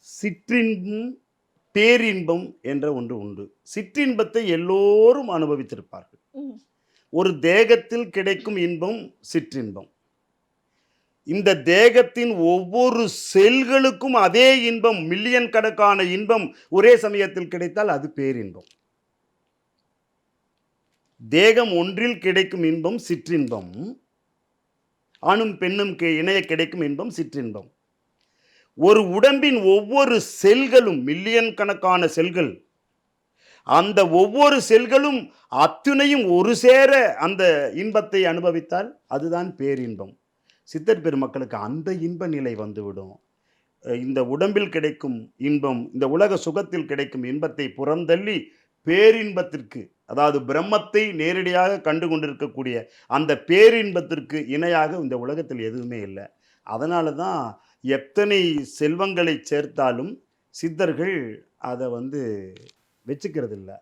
சிற்றின்பம், பேரின்பம் என்ற ஒன்று உண்டு. சிற்றின்பத்தை எல்லோரும் அனுபவித்திருப்பார்கள். ம். ஒரு தேகத்தில் கிடைக்கும் இன்பம் சிற்றின்பம். இந்த தேகத்தின் ஒவ்வொரு செல்களுக்கும் அதே இன்பம், மில்லியன் கணக்கான இன்பம் ஒரே சமயத்தில் கிடைத்தால் அது பேரின்பம். தேகம் ஒன்றில் கிடைக்கும் இன்பம் சிற்றின்பம். ஆணும் பெண்ணும் இணைய கிடைக்கும் இன்பம் சிற்றின்பம். ஒரு உடம்பின் ஒவ்வொரு செல்களும் மில்லியன் கணக்கான செல்கள், அந்த ஒவ்வொரு செல்களும் அத்துணையும் ஒரு சேர அந்த இன்பத்தை அனுபவித்தால் அதுதான் பேரின்பம். சித்தர் பெருமக்களுக்கு அந்த இன்ப நிலை வந்துவிடும். இந்த உடம்பில் கிடைக்கும் இன்பம், இந்த உலக சுகத்தில் கிடைக்கும் இன்பத்தை புறந்தள்ளி பேரின்பத்திற்கு, அதாவது பிரம்மத்தை நேரடியாக கண்டு கொண்டிருக்கக்கூடிய அந்த பேரின்பத்திற்கு இணையாக இந்த உலகத்தில் எதுவுமே இல்லை. அதனால தான் எத்தனை செல்வங்களை சேர்த்தாலும் சித்தர்கள் அதை வச்சுக்கிறது இல்லை.